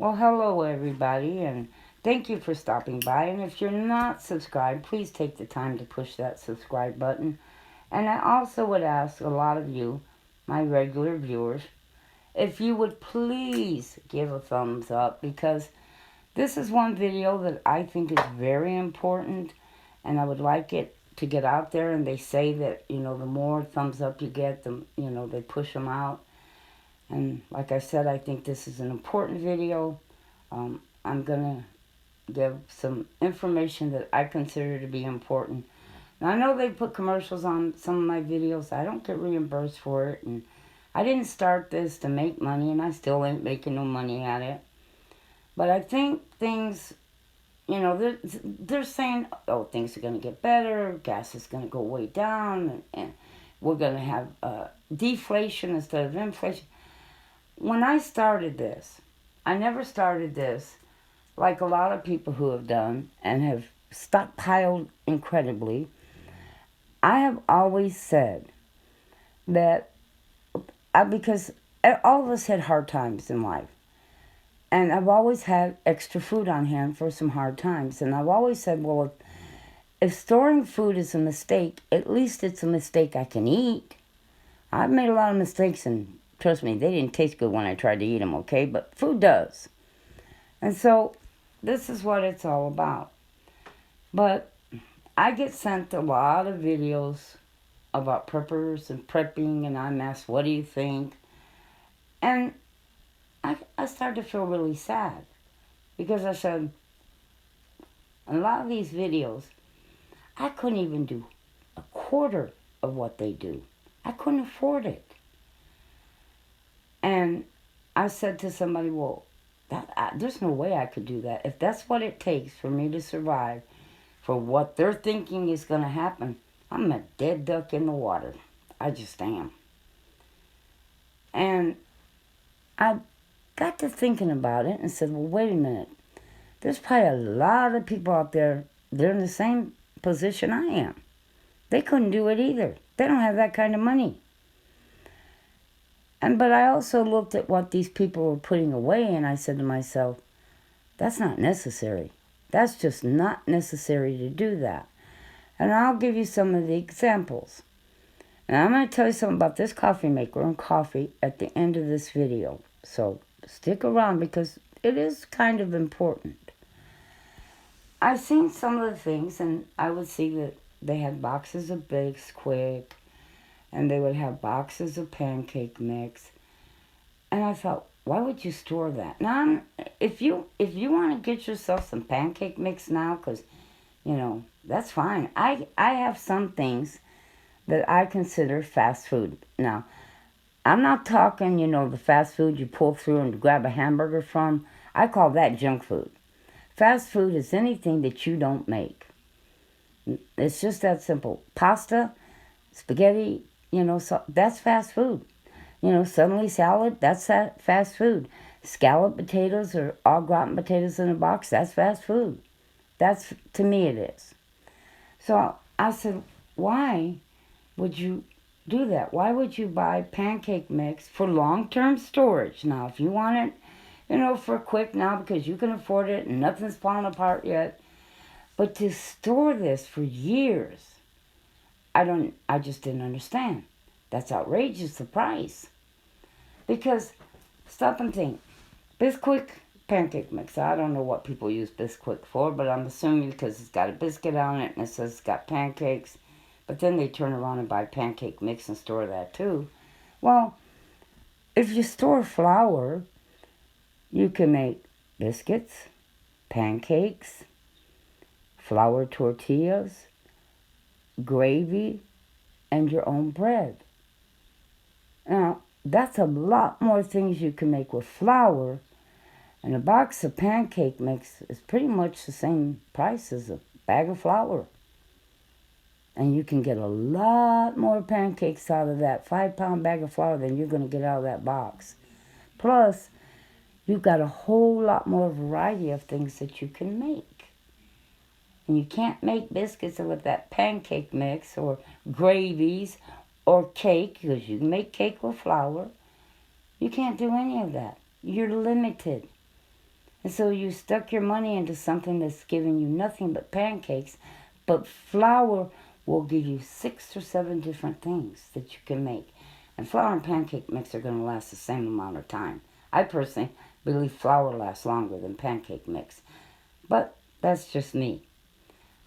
Well, hello everybody, and thank you for stopping by. And if you're not subscribed, please take the time to push that subscribe button. And I also would ask a lot of you, my regular viewers, if you would please give a thumbs up because this is one video that I think is very important and I would like it to get out there. And they say that, the more thumbs up you get, they push them out. And like I said, I think this is an important video. I'm going to give some information that I consider to be important. Now, I know they put commercials on some of my videos. I don't get reimbursed for it. And I didn't start this to make money, and I still ain't making no money at it. But I think things, they're saying, oh, things are going to get better. Gas is going to go way down. And we're going to have deflation instead of inflation. When I started this, I never started this like a lot of people who have done and have stockpiled incredibly. I have always said that because all of us had hard times in life. And I've always had extra food on hand for some hard times. And I've always said, well, if storing food is a mistake, at least it's a mistake I can eat. I've made a lot of mistakes, and trust me, they didn't taste good when I tried to eat them, okay? But food does. And so this is what it's all about. But I get sent a lot of videos about preppers and prepping, and I'm asked, what do you think? And I started to feel really sad because I said, in a lot of these videos, I couldn't even do a quarter of what they do. I couldn't afford it. And I said to somebody, well, there's no way I could do that. If that's what it takes for me to survive, for what they're thinking is going to happen, I'm a dead duck in the water. I just am. And I got to thinking about it and said, well, wait a minute. There's probably a lot of people out there, they're in the same position I am. They couldn't do it either. They don't have that kind of money. But I also looked at what these people were putting away, and I said to myself, that's not necessary. That's just not necessary to do that. And I'll give you some of the examples. And I'm going to tell you something about this coffee maker and coffee at the end of this video. So stick around because it is kind of important. I've seen some of the things, and I would see that they had boxes of Bisquick, and they would have boxes of pancake mix. And I thought, why would you store that? Now, if you want to get yourself some pancake mix now, because, that's fine. I have some things that I consider fast food. Now, I'm not talking, the fast food you pull through and grab a hamburger from. I call that junk food. Fast food is anything that you don't make. It's just that simple. Pasta, spaghetti, so that's fast food. Suddenly salad, that's fast food. Scalloped potatoes or au gratin potatoes in a box, that's fast food. That's, to me, it is. So I said, why would you do that? Why would you buy pancake mix for long-term storage? Now, if you want it, for quick now because you can afford it and nothing's falling apart yet, but to store this for years, I just didn't understand. That's outrageous, the price. Because, stop and think, Bisquick pancake mix. I don't know what people use Bisquick for, but I'm assuming because it's got a biscuit on it and it says it's got pancakes. But then they turn around and buy pancake mix and store that too. Well, if you store flour, you can make biscuits, pancakes, flour tortillas, gravy, and your own bread. Now, that's a lot more things you can make with flour, and a box of pancake mix is pretty much the same price as a bag of flour. And you can get a lot more pancakes out of that 5-pound bag of flour than you're going to get out of that box. Plus, you've got a whole lot more variety of things that you can make. And you can't make biscuits with that pancake mix or gravies or cake, because you can make cake with flour. You can't do any of that. You're limited. And so you stuck your money into something that's giving you nothing but pancakes, but flour will give you 6 or 7 different things that you can make. And flour and pancake mix are going to last the same amount of time. I personally believe flour lasts longer than pancake mix. But that's just me.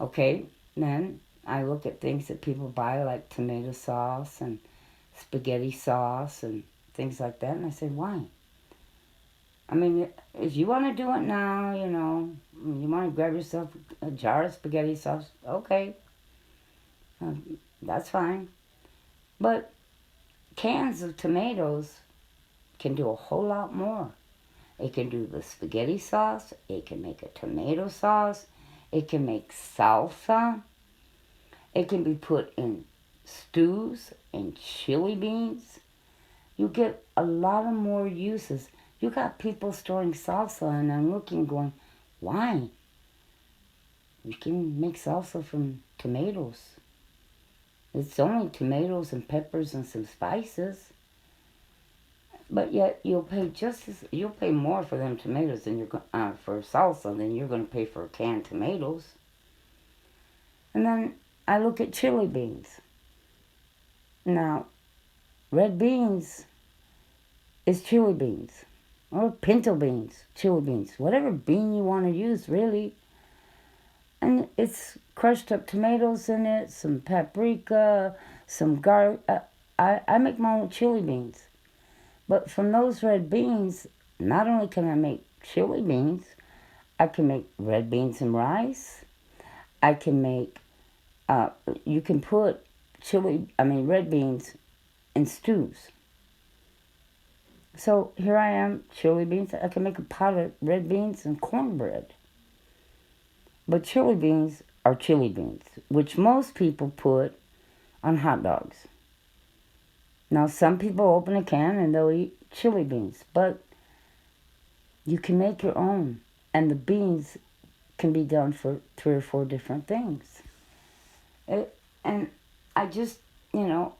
Okay, then I look at things that people buy like tomato sauce and spaghetti sauce and things like that, and I say, why? I mean, if you want to do it now, you want to grab yourself a jar of spaghetti sauce, okay, that's fine. But cans of tomatoes can do a whole lot more. It can do the spaghetti sauce, it can make a tomato sauce, it can make salsa, it can be put in stews and chili beans. You get a lot of more uses. You got people storing salsa, and I'm looking, going, why? You can make salsa from tomatoes. It's only tomatoes and peppers and some spices. But yet you'll pay more for them tomatoes than for salsa than you're going to pay for canned tomatoes. And then I look at chili beans. Now, red beans is chili beans, or pinto beans, chili beans, whatever bean you want to use, really. And it's crushed up tomatoes in it, some paprika, some garlic. I make my own chili beans. But from those red beans, not only can I make chili beans, I can make red beans and rice. I can make, you can put red beans in stews. So here I am, chili beans. I can make a pot of red beans and cornbread. But chili beans are chili beans, which most people put on hot dogs. Now, some people open a can and they'll eat chili beans, but you can make your own. And the beans can be done for 3 or 4 different things. And I just, I've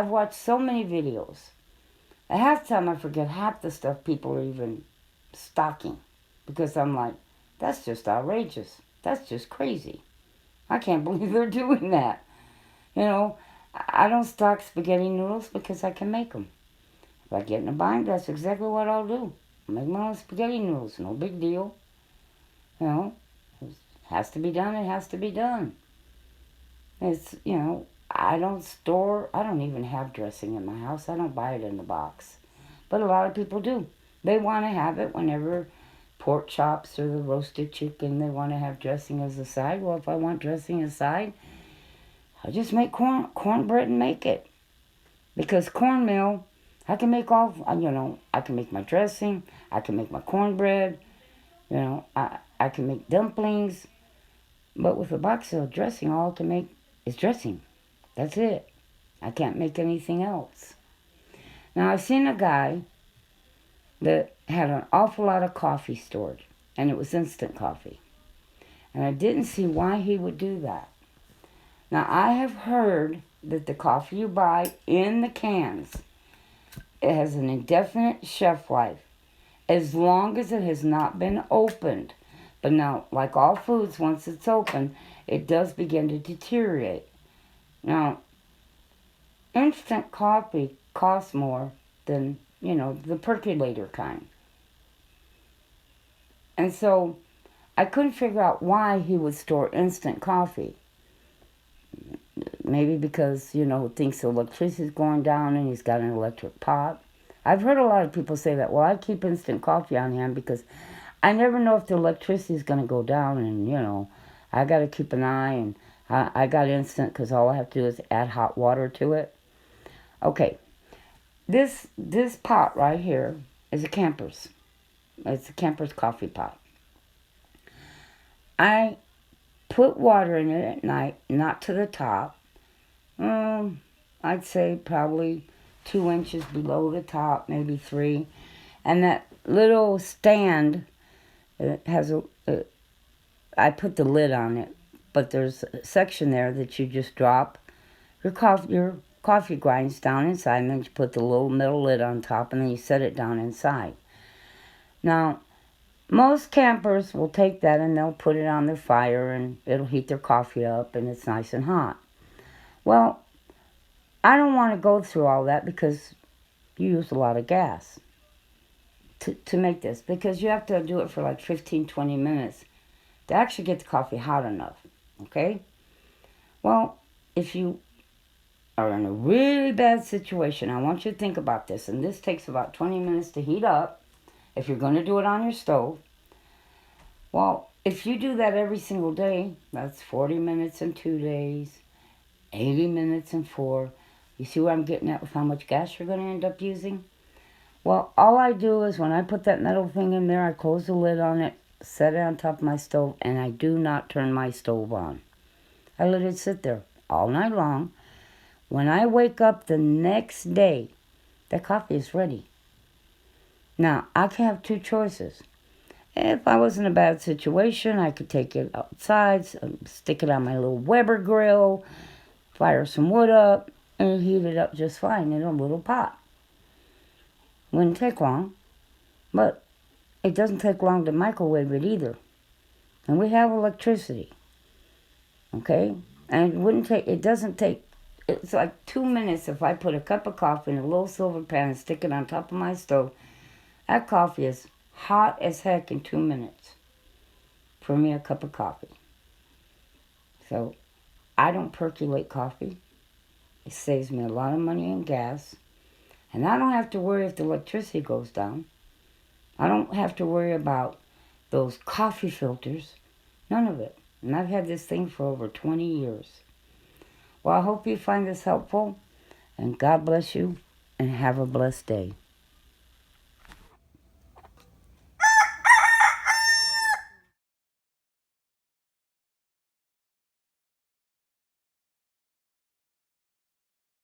watched so many videos. At half the time I forget half the stuff people are even stocking. Because I'm like, that's just outrageous. That's just crazy. I can't believe they're doing that. I don't stock spaghetti noodles because I can make them. If I get in a bind, that's exactly what I'll do. I'll make my own spaghetti noodles. No big deal. It has to be done. It has to be done. It's, I don't even have dressing in my house. I don't buy it in the box. But a lot of people do. They want to have it whenever pork chops or the roasted chicken, they want to have dressing as a side. Well, if I want dressing aside, I'll just make cornbread and make it. Because cornmeal, I can make I can make my dressing, I can make my cornbread, I can make dumplings. But with a box of dressing, all I can make is dressing. That's it. I can't make anything else. Now, I've seen a guy that had an awful lot of coffee stored, and it was instant coffee. And I didn't see why he would do that. Now, I have heard that the coffee you buy in the cans, it has an indefinite shelf life, as long as it has not been opened. But now, like all foods, once it's open, it does begin to deteriorate. Now, instant coffee costs more than, the percolator kind. And so, I couldn't figure out why he would store instant coffee. Maybe because, thinks electricity's going down and he's got an electric pot. I've heard a lot of people say that. Well, I keep instant coffee on hand because I never know if the electricity's going to go down, and, I got to keep an eye, and I got instant because all I have to do is add hot water to it. Okay, this pot right here is a Campers. It's a Campers coffee pot. I put water in it at night, not to the top. I'd say probably 2 inches below the top, maybe 3. And that little stand has I put the lid on it, but there's a section there that you just drop your coffee grinds down inside, and then you put the little metal lid on top, and then you set it down inside. Now, most campers will take that and they'll put it on their fire and it'll heat their coffee up and it's nice and hot. Well, I don't want to go through all that because you use a lot of gas to make this, because you have to do it for like 15-20 minutes to actually get the coffee hot enough, okay? Well, if you are in a really bad situation, I want you to think about this, and this takes about 20 minutes to heat up if you're going to do it on your stove. Well, if you do that every single day, that's 40 minutes in 2 days, 80 minutes in 4. You see where I'm getting at with how much gas you're going to end up using? Well, all I do is when I put that metal thing in there, I close the lid on it, set it on top of my stove, and I do not turn my stove on. I let it sit there all night long. When I wake up the next day, the coffee is ready. Now, I can have two choices. If I was in a bad situation, I could take it outside, stick it on my little Weber grill, fire some wood up, and heat it up just fine in a little pot. Wouldn't take long, but it doesn't take long to microwave it either. And we have electricity, okay? And it doesn't take, it's like 2 minutes if I put a cup of coffee in a little silver pan and stick it on top of my stove. That coffee is hot as heck in 2 minutes for me, a cup of coffee. So I don't percolate coffee. It saves me a lot of money in gas. And I don't have to worry if the electricity goes down. I don't have to worry about those coffee filters. None of it. And I've had this thing for over 20 years. Well, I hope you find this helpful. And God bless you. And have a blessed day.